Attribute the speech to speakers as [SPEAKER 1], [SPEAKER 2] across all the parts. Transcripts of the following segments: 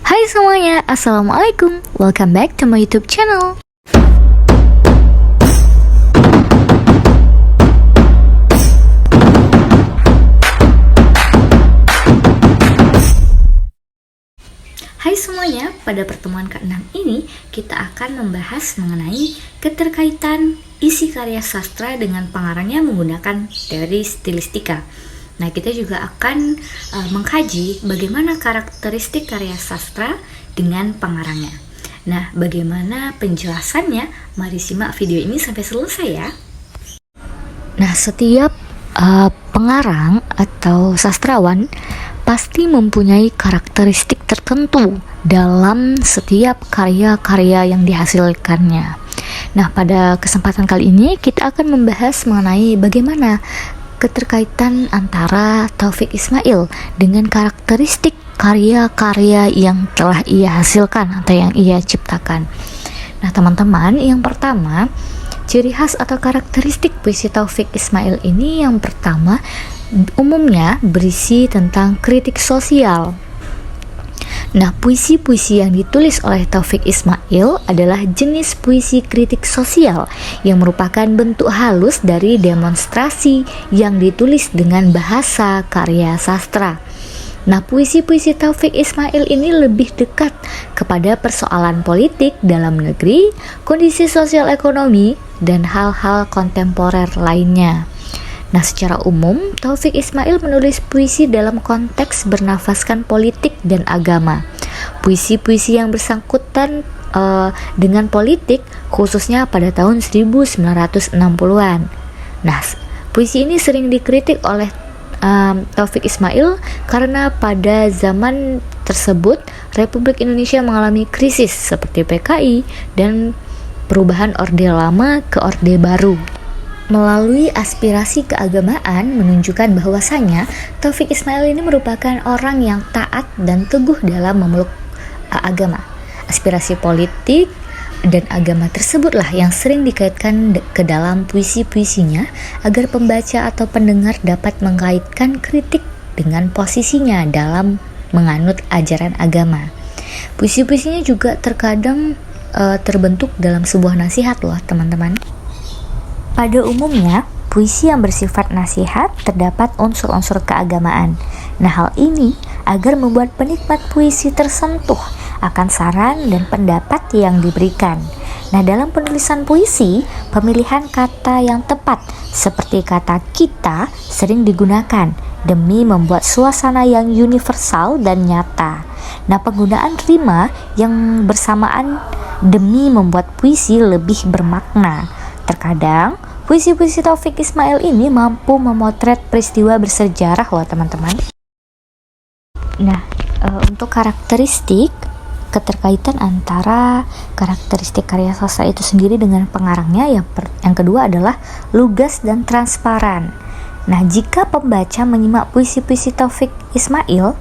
[SPEAKER 1] Hai semuanya, Assalamualaikum. Welcome back to my YouTube channel. Hai semuanya, pada pertemuan ke-6 ini kita akan membahas mengenai keterkaitan isi karya sastra dengan pengarangnya menggunakan teori stilistika. Nah, kita juga akan mengkaji bagaimana karakteristik karya sastra dengan pengarangnya. Nah, bagaimana penjelasannya? Mari simak video ini sampai selesai ya. Nah, setiap pengarang atau sastrawan pasti mempunyai karakteristik tertentu dalam setiap karya-karya yang dihasilkannya. Nah, pada kesempatan kali ini kita akan membahas mengenai bagaimana keterkaitan antara Taufik Ismail dengan karakteristik karya-karya yang telah ia hasilkan atau yang ia ciptakan. Nah, teman-teman, yang pertama, ciri khas atau karakteristik puisi Taufik Ismail ini yang pertama umumnya berisi tentang kritik sosial. Nah, puisi-puisi yang ditulis oleh Taufik Ismail adalah jenis puisi kritik sosial yang merupakan bentuk halus dari demonstrasi yang ditulis dengan bahasa karya sastra. Nah, puisi-puisi Taufik Ismail ini lebih dekat kepada persoalan politik dalam negeri, kondisi sosial ekonomi, dan hal-hal kontemporer lainnya. Nah, secara umum, Taufik Ismail menulis puisi dalam konteks bernafaskan politik dan agama. Puisi-puisi yang bersangkutan dengan politik, khususnya pada tahun 1960-an. Nah, puisi ini sering dikritik oleh Taufik Ismail karena pada zaman tersebut Republik Indonesia mengalami krisis seperti PKI dan perubahan Orde Lama ke Orde Baru. Melalui aspirasi keagamaan menunjukkan bahwasanya Taufik Ismail ini merupakan orang yang taat dan teguh dalam memeluk agama. Aspirasi politik dan agama tersebutlah yang sering dikaitkan ke dalam puisi-puisinya agar pembaca atau pendengar dapat mengkaitkan kritik dengan posisinya dalam menganut ajaran agama. Puisi-puisinya juga terkadang terbentuk dalam sebuah nasihat loh, teman-teman. Pada umumnya, puisi yang bersifat nasihat terdapat unsur-unsur keagamaan. Nah, hal ini agar membuat penikmat puisi tersentuh akan saran dan pendapat yang diberikan. Nah, dalam penulisan puisi, pemilihan kata yang tepat seperti kata kita sering digunakan demi membuat suasana yang universal dan nyata. Nah, penggunaan rima yang bersamaan demi membuat puisi lebih bermakna. Terkadang, puisi-puisi Taufik Ismail ini mampu memotret peristiwa bersejarah loh, teman-teman. Nah, untuk karakteristik keterkaitan antara karakteristik karya sastra itu sendiri dengan pengarangnya, yang kedua adalah lugas dan transparan. Nah, jika pembaca menyimak puisi-puisi Taufik Ismail,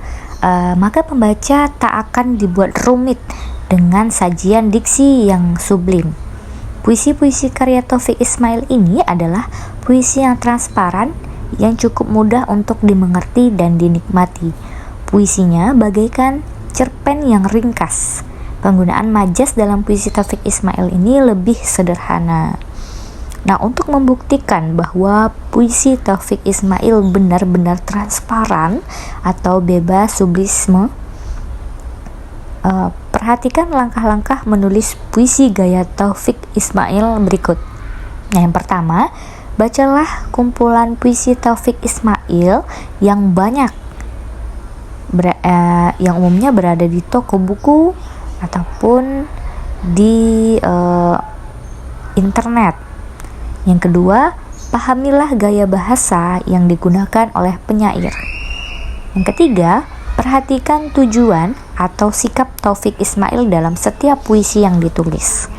[SPEAKER 1] maka pembaca tak akan dibuat rumit dengan sajian diksi yang sublim. Puisi-puisi karya Taufik Ismail ini adalah puisi yang transparan, yang cukup mudah untuk dimengerti dan dinikmati. Puisinya bagaikan cerpen yang ringkas. Penggunaan majas dalam puisi Taufik Ismail ini lebih sederhana. Nah, untuk membuktikan bahwa puisi Taufik Ismail benar-benar transparan atau bebas sublisme, perhatikan langkah-langkah menulis puisi gaya Taufik Ismail berikut. Nah, yang pertama, bacalah kumpulan puisi Taufik Ismail yang banyak, yang umumnya berada di toko buku ataupun di internet. Yang kedua, pahamilah gaya bahasa yang digunakan oleh penyair. Yang ketiga, perhatikan tujuan atau sikap Taufik Ismail dalam setiap puisi yang ditulis.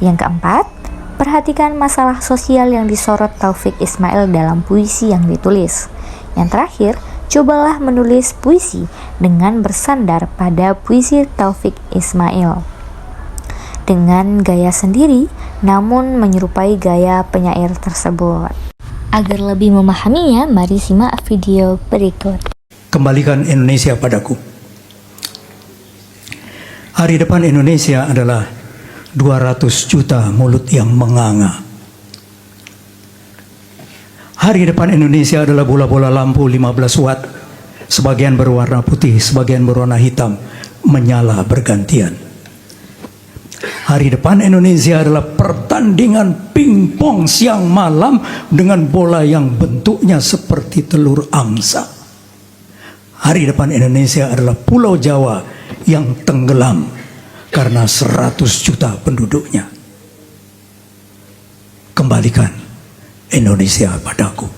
[SPEAKER 1] Yang keempat, perhatikan masalah sosial yang disorot Taufik Ismail dalam puisi yang ditulis. Yang terakhir, cobalah menulis puisi dengan bersandar pada puisi Taufik Ismail dengan gaya sendiri, namun menyerupai gaya penyair tersebut. Agar lebih memahaminya, mari simak video berikut.
[SPEAKER 2] Kembalikan Indonesia padaku. Hari depan Indonesia adalah 200 juta mulut yang menganga. Hari depan Indonesia adalah bola-bola lampu 15 watt. Sebagian berwarna putih, sebagian berwarna hitam, menyala bergantian. Hari depan Indonesia adalah pertandingan pingpong siang malam dengan bola yang bentuknya seperti telur angsa. Hari depan Indonesia adalah Pulau Jawa yang tenggelam karena 100 juta penduduknya. Kembalikan Indonesia padaku.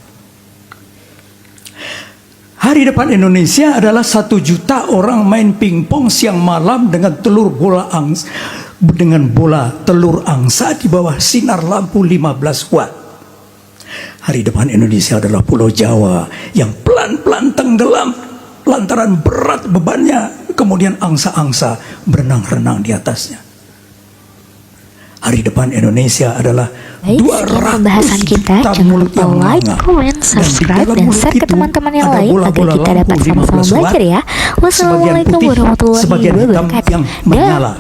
[SPEAKER 2] Hari depan Indonesia adalah 1 juta orang main pingpong siang malam dengan bola telur angsa di bawah sinar lampu 15 watt. Hari depan Indonesia adalah Pulau Jawa yang pelan-pelan tenggelam lantaran berat bebannya, kemudian angsa-angsa berenang-renang di atasnya. Hari depan Indonesia adalah
[SPEAKER 1] Baik, sekian pembahasan kita. Jangan lupa like, comment, subscribe, dan share ke teman-teman yang lain agar kita dapat sama-sama belajar ya. Wassalamualaikum warahmatullahi wabarakatuh.
[SPEAKER 2] yang menyala.